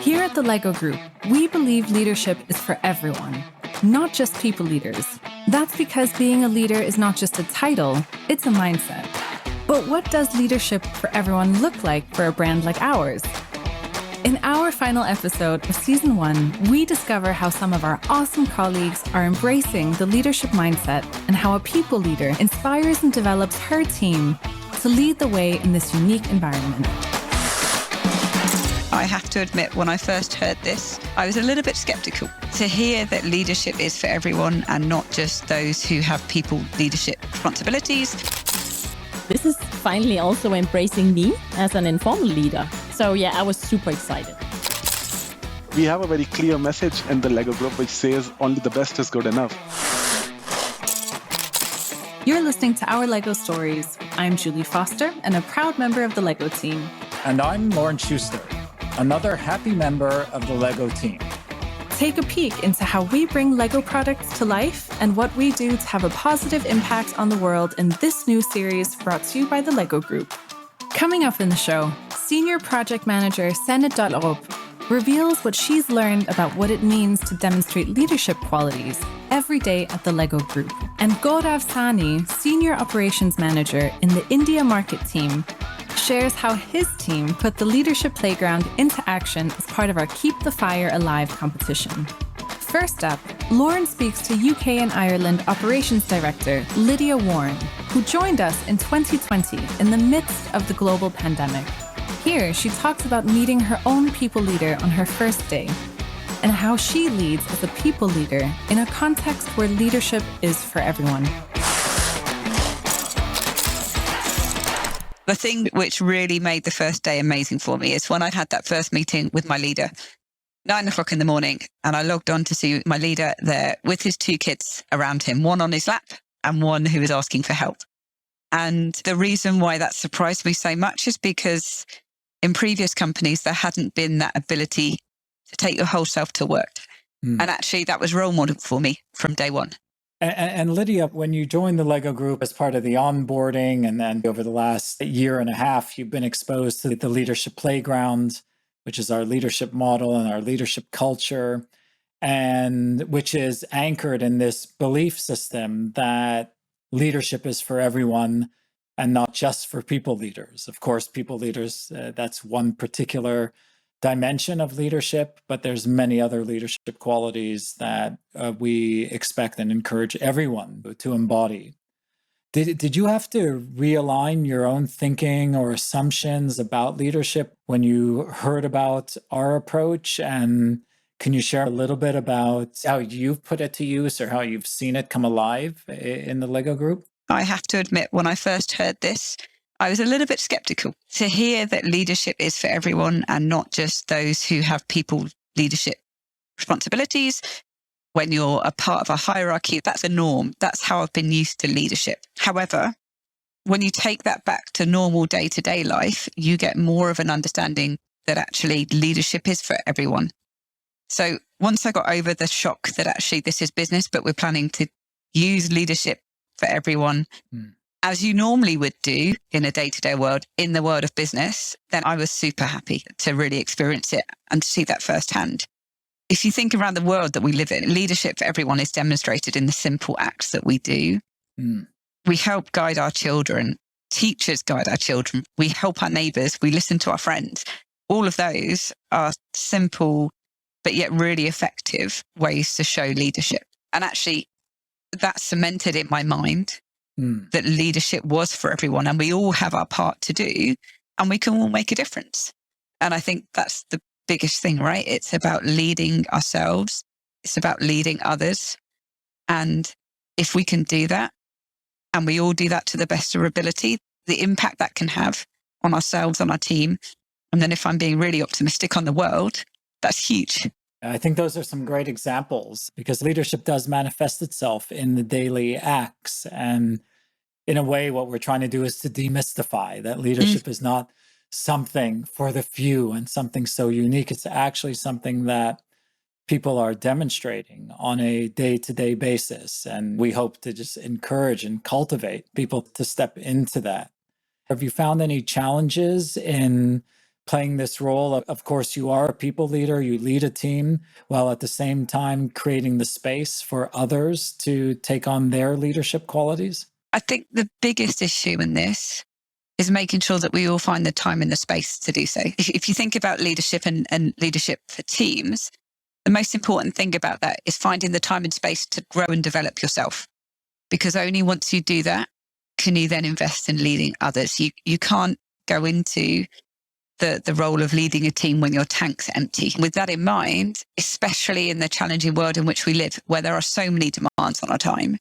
Here at the LEGO Group, we believe leadership is for everyone, not just people leaders. That's because being a leader is not just a title, it's a mindset. But what does leadership for everyone look like for a brand like ours? In our final episode of Season 1, we discover how some of our awesome colleagues are embracing the leadership mindset and how a people leader inspires and develops her team to lead the way in this unique environment. I have to admit, when I first heard this, I was a little bit skeptical. To hear that leadership is for everyone and not just those who have people leadership responsibilities. This is finally also embracing me as an informal leader. So yeah, I was super excited. We have a very clear message in the LEGO Group which says only the best is good enough. You're listening to Our LEGO Stories. I'm Julie Foster and a proud member of the LEGO team. And I'm Lauren Schuster, another happy member of the LEGO team. Take a peek into how we bring LEGO products to life and what we do to have a positive impact on the world in this new series brought to you by the LEGO Group. Coming up in the show, Senior Project Manager Senna Dollerup reveals what she's learned about what it means to demonstrate leadership qualities every day at the LEGO Group. And Gaurav Sani, Senior Operations Manager in the India market team, shares how his team put the leadership playground into action as part of our Keep the Fire Alive competition. First up, Lauren speaks to UK and Ireland Operations Director Lydia Warren, who joined us in 2020 in the midst of the global pandemic. Here, she talks about meeting her own people leader on her first day and how she leads as a people leader in a context where leadership is for everyone. The thing which really made the first day amazing for me is when I had that first meeting with my leader, 9 o'clock in the morning, and I logged on to see my leader there with his 2 kids around him, one on his lap and one who was asking for help. And the reason why that surprised me so much is because in previous companies, there hadn't been that ability to take your whole self to work. And actually, that was role model for me from day one. And Lydia, when you joined the LEGO Group as part of the onboarding, and then over the last year and a half, you've been exposed to the leadership playground, which is our leadership model and our leadership culture, and which is anchored in this belief system that leadership is for everyone and not just for people leaders. Of course, people leaders, that's one particular dimension of leadership, but there's many other leadership qualities that we expect and encourage everyone to embody. Did you have to realign your own thinking or assumptions about leadership when you heard about our approach? And can you share a little bit about how you've put it to use or how you've seen it come alive in the LEGO Group? I have to admit, when I first heard this, I was a little bit skeptical. To hear that leadership is for everyone and not just those who have people leadership responsibilities. When you're a part of a hierarchy, that's a norm. That's how I've been used to leadership. However, when you take that back to normal day-to-day life, you get more of an understanding that actually leadership is for everyone. So once I got over the shock that actually this is business, but we're planning to use leadership for everyone, as you normally would do in a day-to-day world, in the world of business, then I was super happy to really experience it and to see that firsthand. If you think around the world that we live in, leadership for everyone is demonstrated in the simple acts that we do. We help guide our children. Teachers guide our children. We help our neighbours. We listen to our friends. All of those are simple, but yet really effective ways to show leadership. And actually, that cemented in my mind that leadership was for everyone and we all have our part to do and we can all make a difference. And I think that's the biggest thing, right? It's about leading ourselves. It's about leading others. And if we can do that and we all do that to the best of our ability, the impact that can have on ourselves, on our team. And then if I'm being really optimistic on the world, that's huge. I think those are some great examples because leadership does manifest itself in the daily acts. And in a way, what we're trying to do is to demystify that leadership is not something for the few and something so unique. It's actually something that people are demonstrating on a day-to-day basis. And we hope to just encourage and cultivate people to step into that. Have you found any challenges in playing this role. Of course, you are a people leader, you lead a team, while at the same time creating the space for others to take on their leadership qualities? I think the biggest issue in this is making sure that we all find the time and the space to do so. If you think about leadership and leadership for teams, the most important thing about that is finding the time and space to grow and develop yourself. Because only once you do that, can you then invest in leading others. You can't go into the role of leading a team when your tank's empty. With that in mind, especially in the challenging world in which we live, where there are so many demands on our time,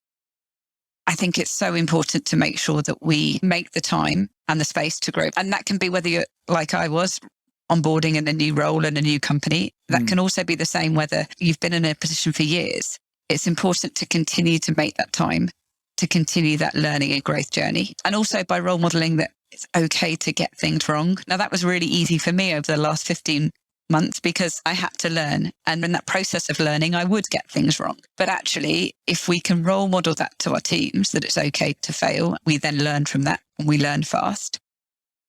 I think it's so important to make sure that we make the time and the space to grow. And that can be whether you're like I was, onboarding in a new role in a new company. That can also be the same whether you've been in a position for years. It's important to continue to make that time, to continue that learning and growth journey. And also by role modeling that it's okay to get things wrong. Now, that was really easy for me over the last 15 months because I had to learn. And in that process of learning, I would get things wrong. But actually, if we can role model that to our teams, that it's okay to fail, we then learn from that and we learn fast.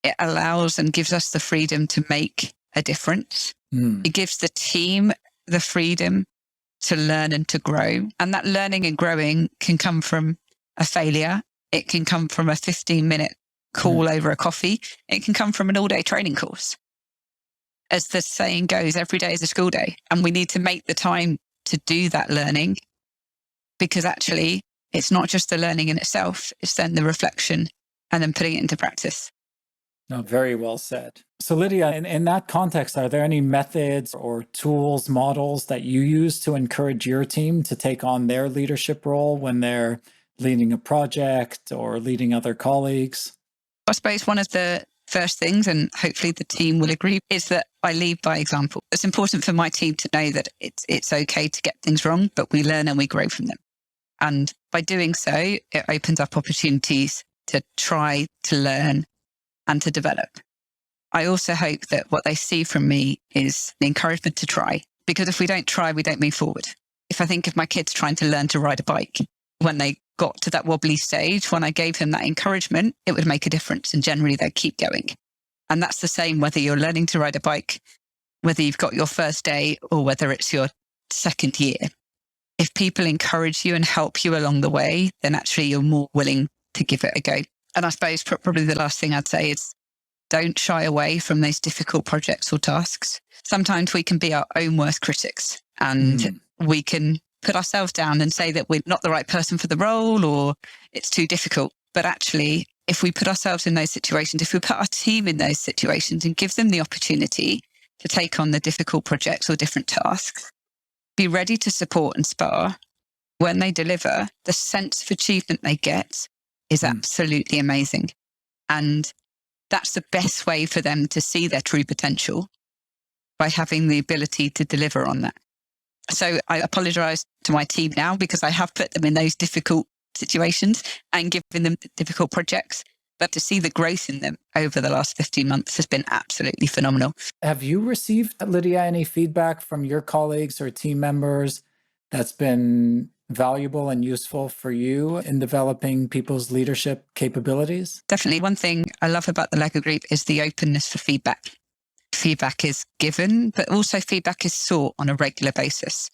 It allows and gives us the freedom to make a difference. It gives the team the freedom to learn and to grow. And that learning and growing can come from a failure. It can come from a 15-minute call over a coffee. It can come from an all-day training course. As the saying goes, every day is a school day. And we need to make the time to do that learning because actually it's not just the learning in itself, it's then the reflection and then putting it into practice. No, very well said. So Lydia, in that context, are there any methods or tools, models that you use to encourage your team to take on their leadership role when they're leading a project or leading other colleagues? I suppose one of the first things, and hopefully the team will agree, is that I lead by example. It's important for my team to know that it's okay to get things wrong, but we learn and we grow from them. And by doing so, it opens up opportunities to try to learn and to develop. I also hope that what they see from me is the encouragement to try, because if we don't try, we don't move forward. If I think of my kids trying to learn to ride a bike, when they got to that wobbly stage, when I gave them that encouragement, it would make a difference. And generally they'd keep going. And that's the same whether you're learning to ride a bike, whether you've got your first day or whether it's your second year. If people encourage you and help you along the way, then actually you're more willing to give it a go. And I suppose probably the last thing I'd say is don't shy away from those difficult projects or tasks. Sometimes we can be our own worst critics and we can put ourselves down and say that we're not the right person for the role or it's too difficult. But actually, if we put ourselves in those situations, if we put our team in those situations and give them the opportunity to take on the difficult projects or different tasks, be ready to support and spar, when they deliver, the sense of achievement they get is absolutely amazing. And that's the best way for them to see their true potential, by having the ability to deliver on that. So I apologize to my team now because I have put them in those difficult situations and given them difficult projects. But to see the growth in them over the last 15 months has been absolutely phenomenal. Have you received, Lydia, any feedback from your colleagues or team members that's been valuable and useful for you in developing people's leadership capabilities? Definitely. One thing I love about the Lego Group is the openness for feedback. Feedback is given, but also feedback is sought on a regular basis.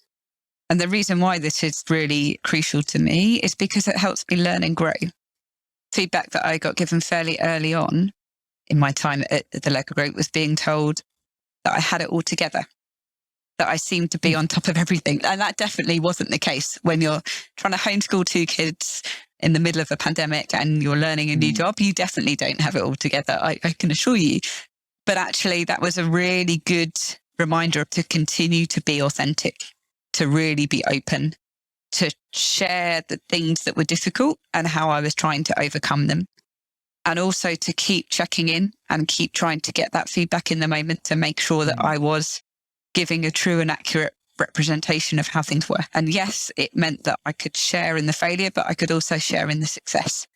And the reason why this is really crucial to me is because it helps me learn and grow. Feedback that I got given fairly early on in my time at the Lego Group was being told that I had it all together, that I seemed to be on top of everything. And that definitely wasn't the case when you're trying to homeschool 2 kids in the middle of a pandemic and you're learning a new job. You definitely don't have it all together, I can assure you. But actually, that was a really good reminder to continue to be authentic, to really be open, to share the things that were difficult and how I was trying to overcome them. And also to keep checking in and keep trying to get that feedback in the moment to make sure that I was giving a true and accurate representation of how things were. And yes, it meant that I could share in the failure, but I could also share in the success.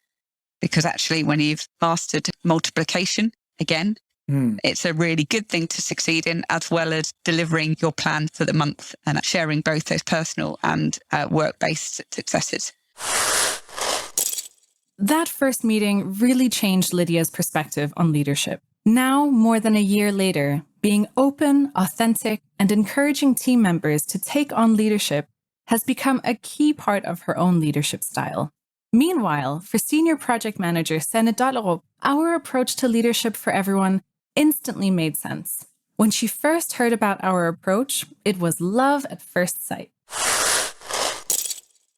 Because actually, when you've mastered multiplication, again, it's a really good thing to succeed in, as well as delivering your plan for the month and sharing both those personal and work-based successes. That first meeting really changed Lydia's perspective on leadership. Now, more than a year later, being open, authentic, and encouraging team members to take on leadership has become a key part of her own leadership style. Meanwhile, for Senior Project Manager Sene Dallerup, our approach to leadership for everyone instantly made sense. When she first heard about our approach, it was love at first sight.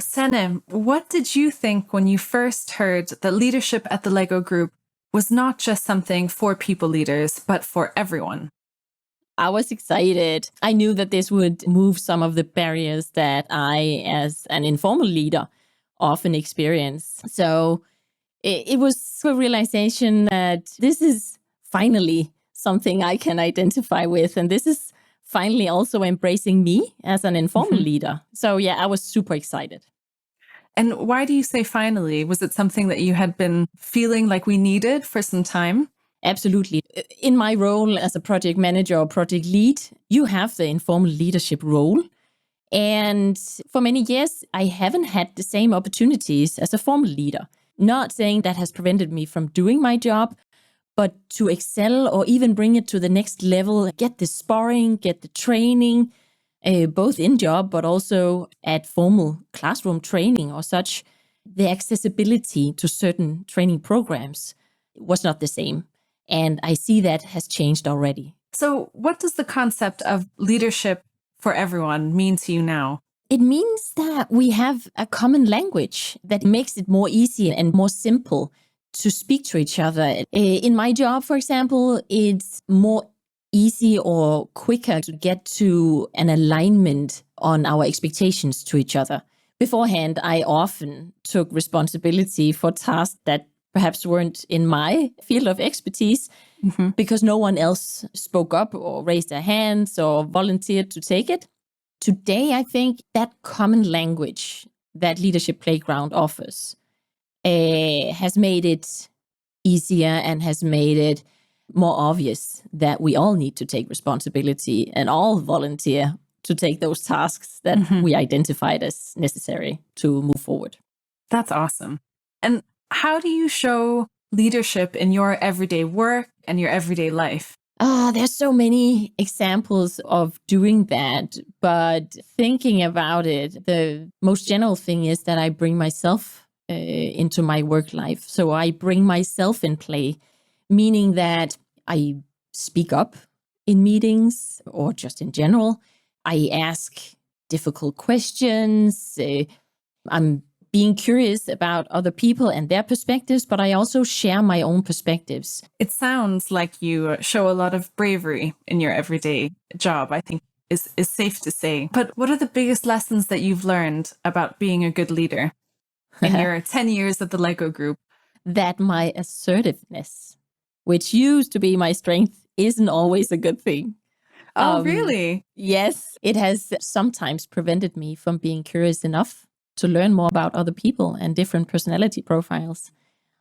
Sene, what did you think when you first heard that leadership at the Lego Group was not just something for people leaders, but for everyone? I was excited. I knew that this would move some of the barriers that I, as an informal leader, often experience. So it was a realization that this is finally something I can identify with. And this is finally also embracing me as an informal leader. So yeah, I was super excited. And why do you say finally? Was it something that you had been feeling like we needed for some time? Absolutely. In my role as a project manager or project lead, you have the informal leadership role. And for many years, I haven't had the same opportunities as a formal leader. Not saying that has prevented me from doing my job, but to excel or even bring it to the next level, get the sparring, get the training, both in job, but also at formal classroom training or such, the accessibility to certain training programs was not the same. And I see that has changed already. So what does the concept of leadership for everyone mean to you now? It means that we have a common language that makes it more easy and more simple to speak to each other. In my job, for example, it's more easy or quicker to get to an alignment on our expectations to each other. Beforehand, I often took responsibility for tasks that perhaps weren't in my field of expertise because no one else spoke up or raised their hands or volunteered to take it. Today, I think that common language that Leadership Playground offers has made it easier and has made it more obvious that we all need to take responsibility and all volunteer to take those tasks that we identified as necessary to move forward. That's awesome. And how do you show leadership in your everyday work and your everyday life? There's so many examples of doing that, but thinking about it, the most general thing is that I bring myself into my work life. So I bring myself in play, meaning that I speak up in meetings or just in general. I ask difficult questions. I'm being curious about other people and their perspectives, but I also share my own perspectives. It sounds like you show a lot of bravery in your everyday job, I think is safe to say. But what are the biggest lessons that you've learned about being a good leader in your 10 years at the Lego Group? That my assertiveness, which used to be my strength, isn't always a good thing. Oh, really? Yes, it has sometimes prevented me from being curious enough to learn more about other people and different personality profiles.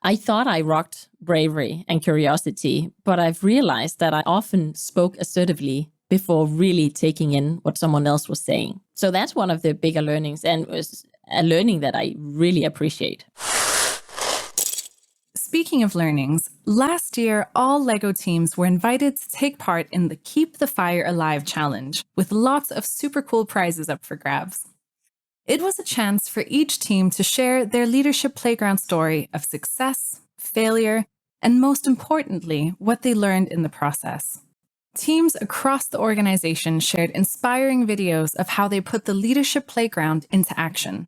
I thought I rocked bravery and curiosity, but I've realized that I often spoke assertively before really taking in what someone else was saying. So that's one of the bigger learnings, and was a learning that I really appreciate. Speaking of learnings, last year, all LEGO teams were invited to take part in the Keep the Fire Alive challenge, with lots of super cool prizes up for grabs. It was a chance for each team to share their leadership playground story of success, failure, and most importantly, what they learned in the process. Teams across the organization shared inspiring videos of how they put the leadership playground into action.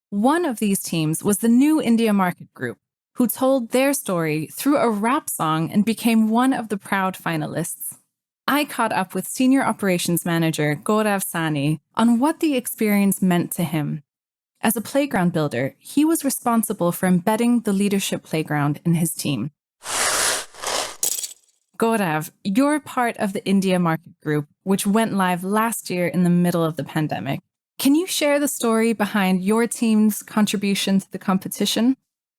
One of these teams was the New India Market Group, who told their story through a rap song and became one of the proud finalists. I caught up with Senior Operations Manager Gaurav Sani on what the experience meant to him. As a playground builder, he was responsible for embedding the leadership playground in his team. Gaurav, you're part of the India Market Group, which went live last year in the middle of the pandemic. Can you share the story behind your team's contribution to the competition?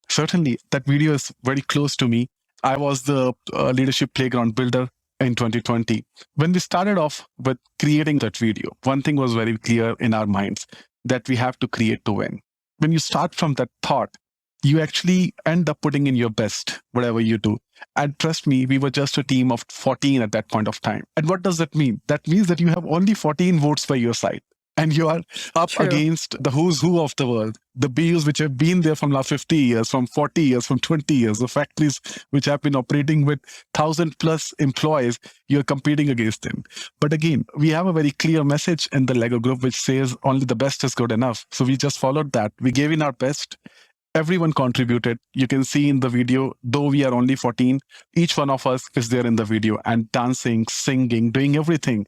Certainly, that video is very close to me. I was the leadership playground builder in 2020. When we started off with creating that video, one thing was very clear in our minds, that we have to create to win. When you start from that thought, you actually end up putting in your best, whatever you do. And trust me, we were just a team of 14 at that point of time. And what does that mean? That means that you have only 14 votes by your side. And you are up True. against the who's who of the world, the BUs which have been there from last 50 years, from 40 years, from 20 years, the factories which have been operating with 1,000 plus employees, you're competing against them. But again, we have a very clear message in the Lego group which says only the best is good enough. So we just followed that. We gave in our best. Everyone contributed. You can see in the video, though we are only 14, each one of us is there in the video and dancing, singing, doing everything.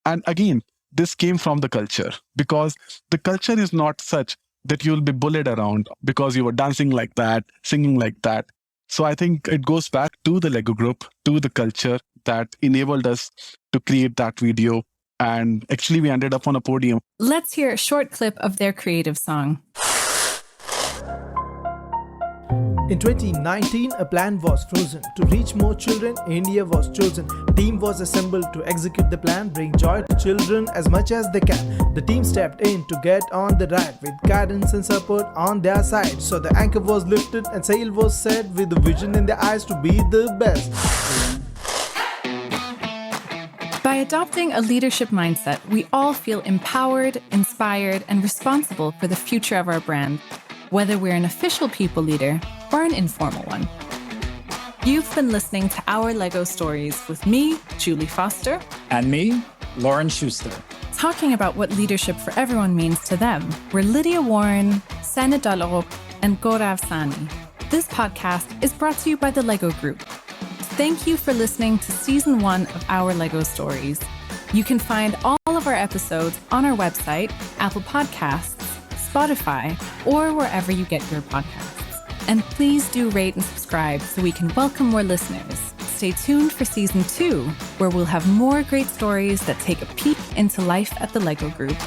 And again, this came from the culture, because the culture is not such that you'll be bullied around because you were dancing like that, singing like that. So I think it goes back to the Lego group, to the culture that enabled us to create that video. And actually, we ended up on a podium. Let's hear a short clip of their creative song. In 2019, a plan was frozen. To reach more children, India was chosen. A team was assembled to execute the plan, bring joy to children as much as they can. The team stepped in to get on the ride with guidance and support on their side. So the anchor was lifted and sail was set with the vision in their eyes to be the best. By adopting a leadership mindset, we all feel empowered, inspired, and responsible for the future of our brand, whether we're an official people leader or an informal one. You've been listening to Our Lego Stories with me, Julie Foster, And me, Lauren Schuster. talking about what leadership for everyone means to them. We're Lydia Warren, Sana Dalorop, and Gaurav Sani. This podcast is brought to you by the Lego Group. Thank you for listening to Season 1 of Our Lego Stories. You can find all of our episodes on our website, Apple Podcasts, Spotify, or wherever you get your podcasts. And please do rate and subscribe so we can welcome more listeners. Stay tuned for Season 2, where we'll have more great stories that take a peek into life at the Lego Group.